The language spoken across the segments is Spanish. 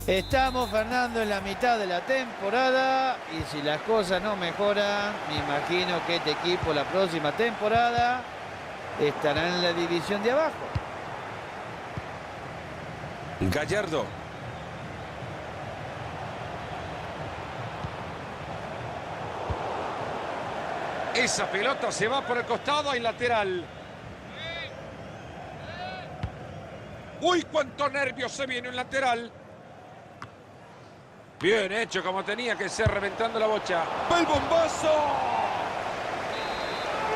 Estamos, Fernando, en la mitad de la temporada y si las cosas no mejoran, me imagino que este equipo la próxima temporada estará en la división de abajo. Gallardo. Esa pelota se va por el costado y lateral. ¡Uy, cuánto nervios se viene un lateral! Bien hecho, como tenía que ser, reventando la bocha. ¡El bombazo!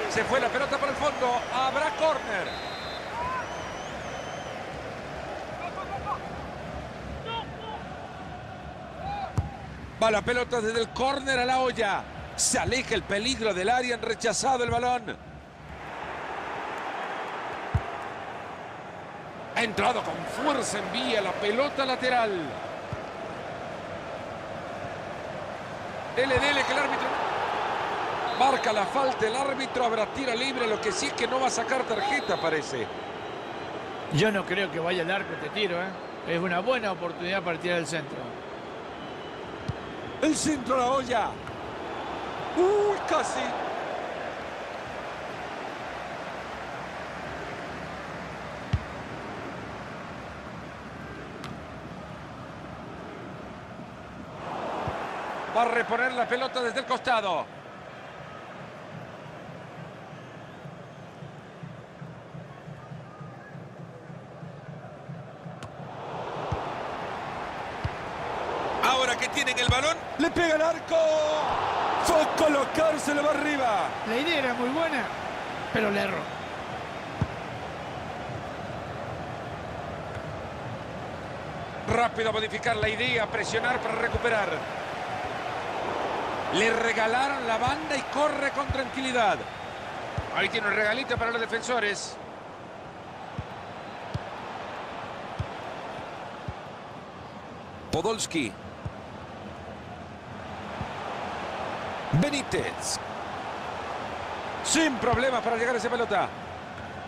Se fue la pelota por el fondo. Habrá córner. Va la pelota desde el córner a la olla. Se aleja el peligro del área, han rechazado el balón. Ha entrado con fuerza, envía la pelota lateral. Dele, que el árbitro marca la falta, el árbitro habrá tiro libre, lo que sí es que no va a sacar tarjeta, parece. Yo no creo que vaya al arco este tiro, ¿eh? Es una buena oportunidad para tirar el centro. El centro a la olla. ¡Uy, casi! Va a reponer la pelota desde el costado. Ahora que tienen el balón, le pega el arco. Fue a colocárselo arriba. La idea era muy buena, pero le erró. Rápido a modificar la idea, presionar para recuperar. Le regalaron la banda y corre con tranquilidad. Ahí tiene un regalito para los defensores. Podolski. Benítez. Sin problemas para llegar a esa pelota.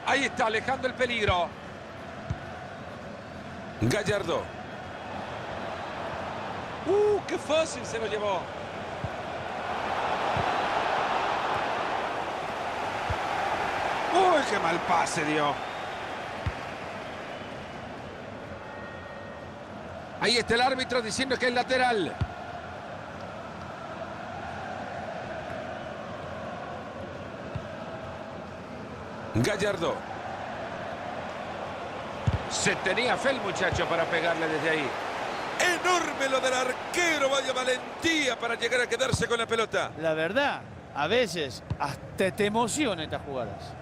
Ahí está, alejando el peligro. Gallardo. ¡Qué fácil se lo llevó! ¡Uy, qué mal pase dio! Ahí está el árbitro diciendo que es lateral. Gallardo. Se tenía fe el muchacho para pegarle desde ahí. Enorme lo del arquero, vaya valentía para llegar a quedarse con la pelota. La verdad, a veces hasta te emociona estas jugadas.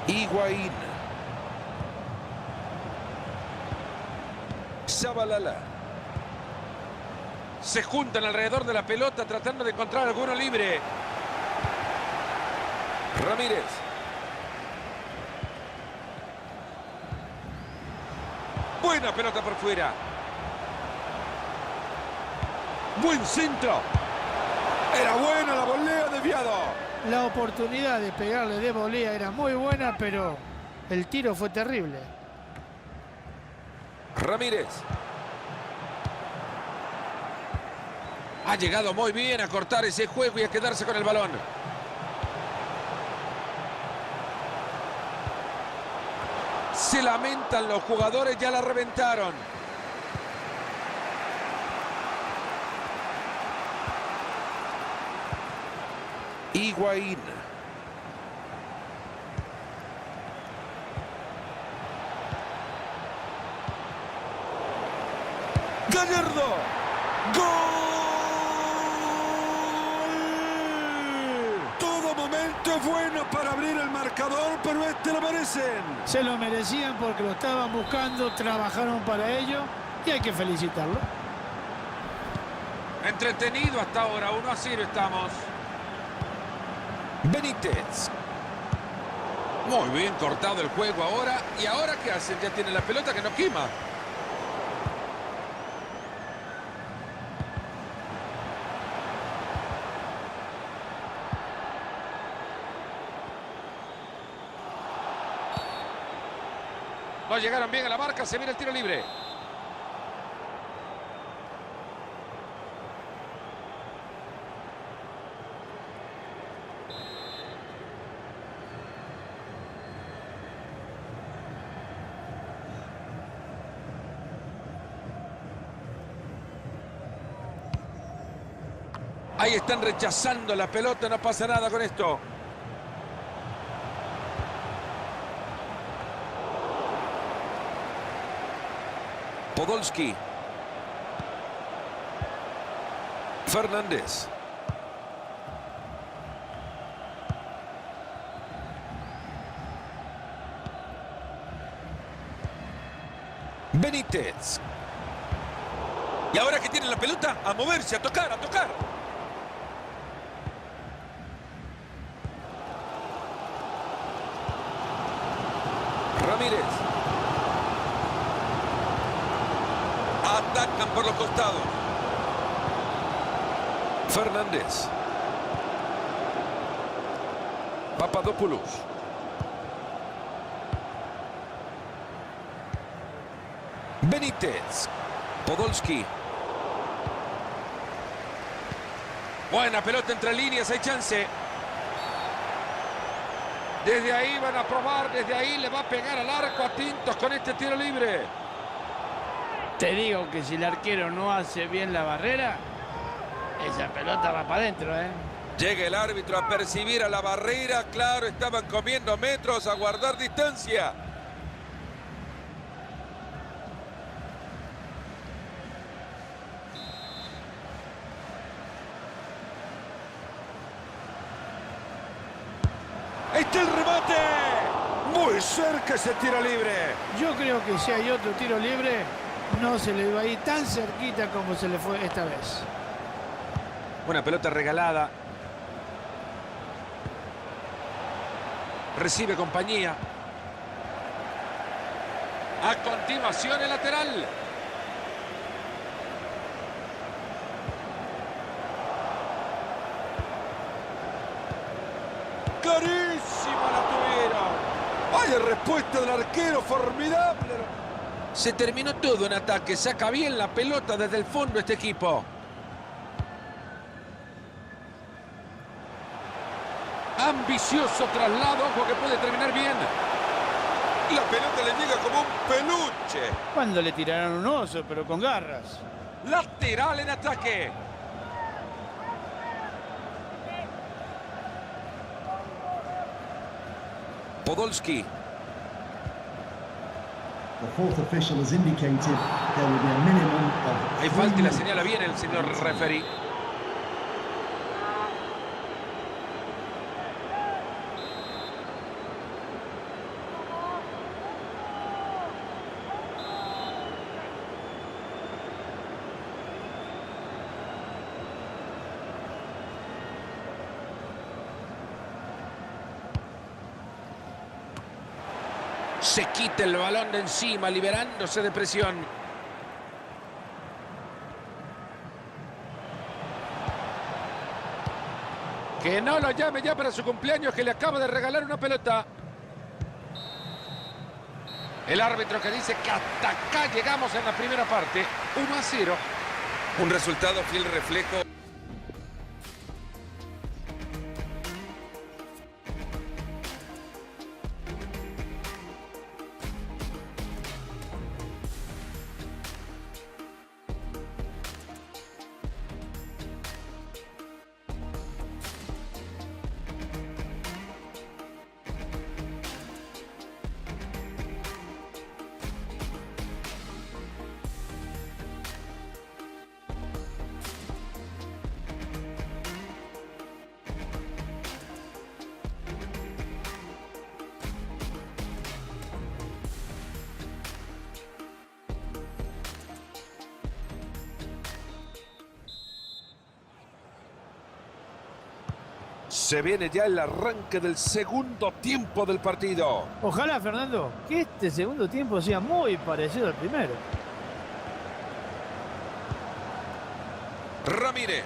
Higuaín. Zabalala. Se juntan alrededor de la pelota tratando de encontrar alguno libre. Ramírez. Buena pelota por fuera. Buen centro. Era buena la volea, desviado. La oportunidad de pegarle de volea era muy buena, pero el tiro fue terrible. Ramírez. Ha llegado muy bien a cortar ese juego y a quedarse con el balón. Se lamentan los jugadores, ya la reventaron. Higuaín. Gallardo. ¡Gol! Todo momento es bueno para abrir el marcador, pero este lo merecen. Se lo merecían porque lo estaban buscando, trabajaron para ello y hay que felicitarlo. Entretenido hasta ahora, 1-0 estamos. Benítez. Muy bien cortado el juego ahora. ¿Y ahora qué hacen? Ya tiene la pelota que no quema. No llegaron bien a la marca, se viene el tiro libre. Ahí están rechazando la pelota, no pasa nada con esto. Podolski. Fernández. Benítez. Y ahora que tiene la pelota, a moverse, a tocar, a tocar. Ramírez. Atacan por los costados. Fernández. Papadopoulos. Benítez. Podolski. Buena pelota entre líneas, hay chance. Desde ahí van a probar, desde ahí le va a pegar al arco a Tintos con este tiro libre. Te digo que si el arquero no hace bien la barrera, esa pelota va para adentro, ¿eh? Llega el árbitro a percibir a la barrera. Claro, estaban comiendo metros, a guardar distancia. ¡Está el remate! Muy cerca ese tiro libre. Yo creo que si hay otro tiro libre, no se le iba a ir tan cerquita como se le fue esta vez. Una pelota regalada. Recibe compañía. A continuación el lateral. Clarísima la tuvieron. Vaya respuesta del arquero, formidable. Se terminó todo en ataque. Saca bien la pelota desde el fondo este equipo. Ambicioso traslado, ojo que puede terminar bien. La pelota le llega como un peluche. Cuando le tiraron un oso, pero con garras. Lateral en ataque. Podolski. The fourth official has indicated there will be a minimum of Hay falta y la señala bien el señor referee. Se quita el balón de encima, liberándose de presión. Que no lo llame ya para su cumpleaños, que le acaba de regalar una pelota. El árbitro que dice que hasta acá llegamos en la primera parte. 1-0. Un resultado fiel reflejo. Se viene ya el arranque del segundo tiempo del partido. Ojalá, Fernando, que este segundo tiempo sea muy parecido al primero. Ramírez.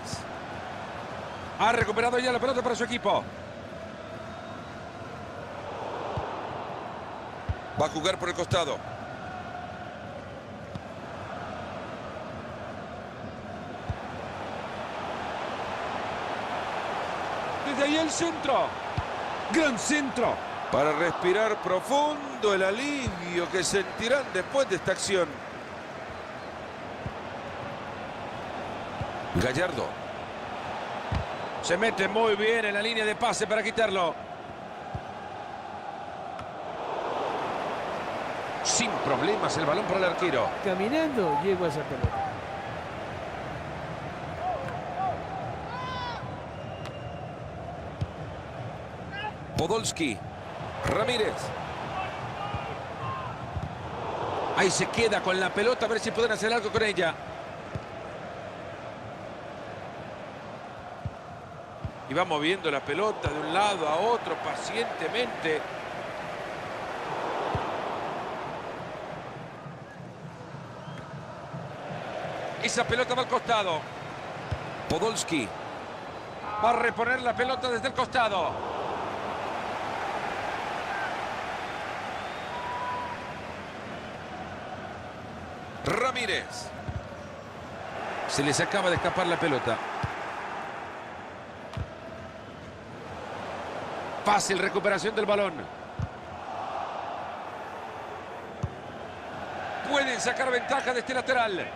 Ha recuperado ya la pelota para su equipo. Va a jugar por el costado. Desde ahí el centro. Gran centro. Para respirar profundo, el alivio que sentirán después de esta acción. Gallardo. Se mete muy bien en la línea de pase para quitarlo. Sin problemas el balón para el arquero. Caminando llego a esa pelota. Podolski. Ramírez. Ahí se queda con la pelota, a ver si pueden hacer algo con ella. Y va moviendo la pelota de un lado a otro pacientemente. Esa pelota va al costado. Podolski. Va a reponer la pelota desde el costado. Ramírez. Se les acaba de escapar la pelota. Fácil recuperación del balón. Pueden sacar ventaja de este lateral.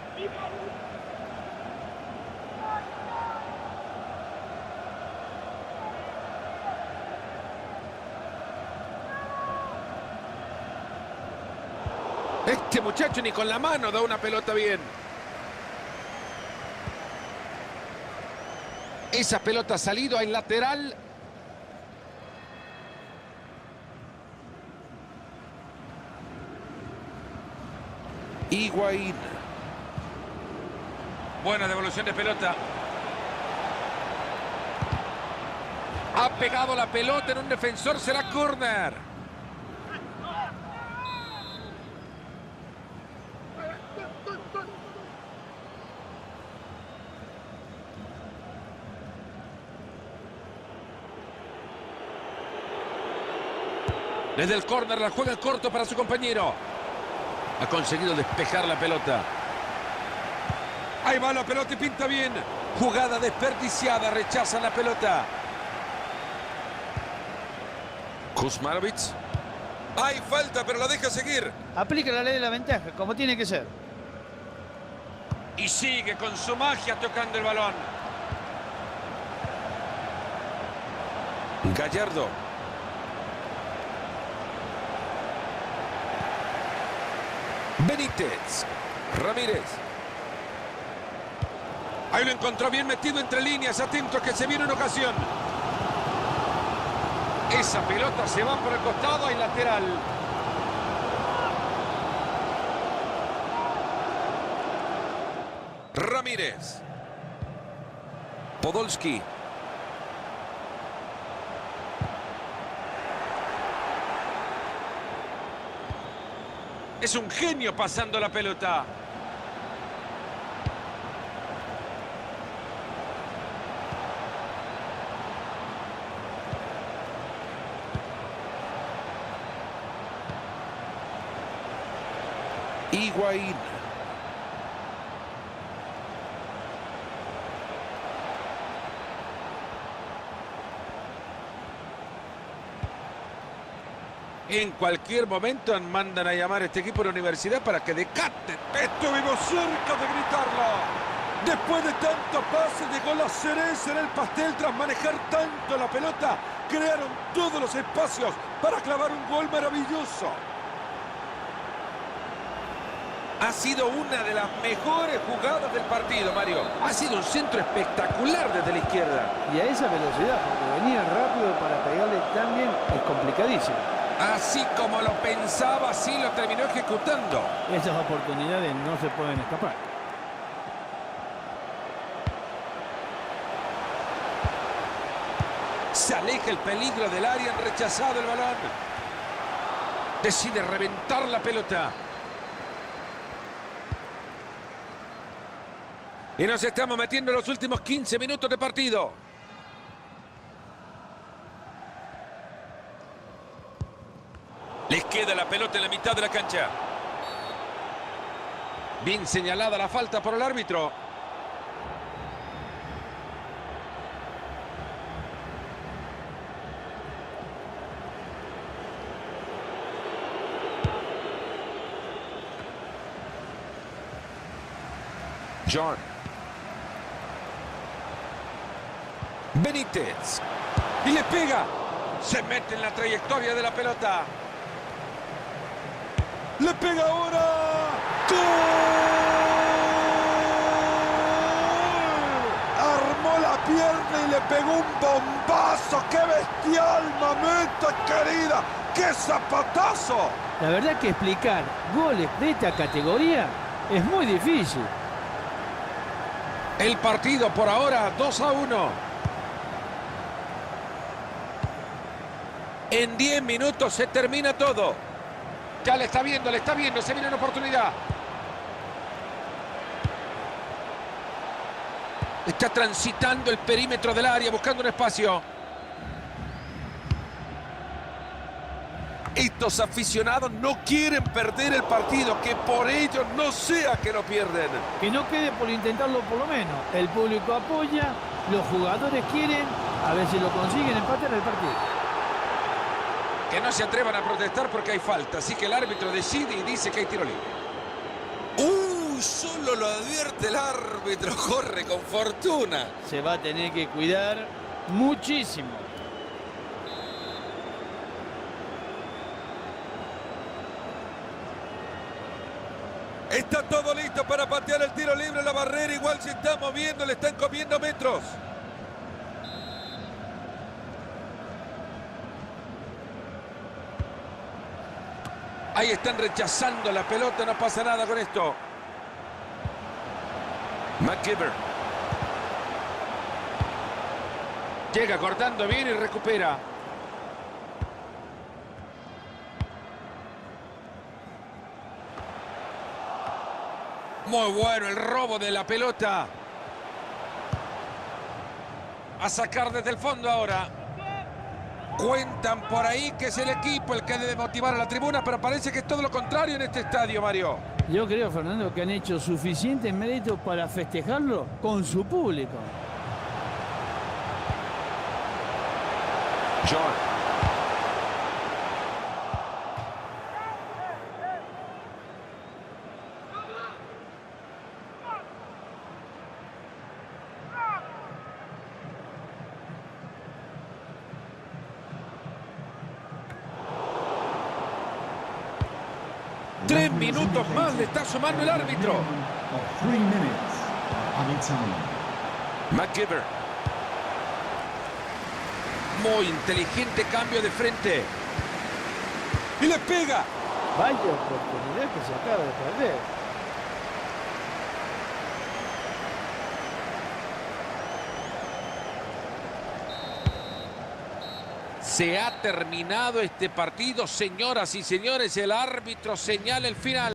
Este muchacho ni con la mano da una pelota bien. Esa pelota ha salido en lateral. Higuaín. Buena devolución de pelota. Ha pegado la pelota en un defensor, será córner. Desde el córner la juega corto para su compañero. Ha conseguido despejar la pelota. Ahí va la pelota y pinta bien. Jugada desperdiciada, rechazan la pelota. Kuzmanovic. Hay falta, pero la deja seguir. Aplica la ley de la ventaja, como tiene que ser. Y sigue con su magia tocando el balón. Gallardo. Benítez. Ramírez. Ahí lo encontró bien metido entre líneas, atento que se viene una ocasión. Esa pelota se va por el costado y lateral. Ramírez. Podolski. Es un genio pasando la pelota. Higuaín. En cualquier momento mandan a llamar a este equipo de la universidad para que decaten. Estuvimos cerca de gritarlo. Después de tantos pases, llegó la cereza en el pastel tras manejar tanto la pelota. Crearon todos los espacios para clavar un gol maravilloso. Ha sido una de las mejores jugadas del partido, Mario. Ha sido un centro espectacular desde la izquierda. Y a esa velocidad, porque venía rápido para pegarle tan bien, es complicadísimo. Así como lo pensaba, así lo terminó ejecutando. Esas oportunidades no se pueden escapar. Se aleja el peligro del área, han rechazado el balón. Decide reventar la pelota. Y nos estamos metiendo en los últimos 15 minutos de partido. Les queda la pelota en la mitad de la cancha. Bien señalada la falta por el árbitro. John. Benítez. Y le pega. Se mete en la trayectoria de la pelota. ¡Le pega ahora! ¡Gol! Armó la pierna y le pegó un bombazo. ¡Qué bestial, mamita querida! ¡Qué zapatazo! La verdad que explicar goles de esta categoría es muy difícil. El partido por ahora 2-1. En 10 minutos se termina todo. Ya le está viendo, se viene una oportunidad. Está transitando el perímetro del área, buscando un espacio. Estos aficionados no quieren perder el partido, que por ellos no sea que lo pierden. Que no quede por intentarlo por lo menos. El público apoya, los jugadores quieren, a ver si lo consiguen empatar el partido. Que no se atrevan a protestar porque hay falta. Así que el árbitro decide y dice que hay tiro libre. Solo lo advierte el árbitro. Corre con fortuna. Se va a tener que cuidar muchísimo. Está todo listo para patear el tiro libre. La barrera igual se está moviendo, le están comiendo metros. Ahí están rechazando la pelota, no pasa nada con esto. McKibber. Llega cortando bien y recupera. Muy bueno el robo de la pelota. A sacar desde el fondo ahora. Cuentan por ahí que es el equipo el que debe motivar a la tribuna, pero parece que es todo lo contrario en este estadio, Mario. Yo creo, Fernando, que han hecho suficientes méritos para festejarlo con su público. John. Tres minutos más le está sumando el árbitro. Of 3 minutes added time. McKibber. Muy inteligente cambio de frente. Y le pega. Vaya oportunidad que se acaba de perder. Se ha terminado este partido, señoras y señores. El árbitro señala el final.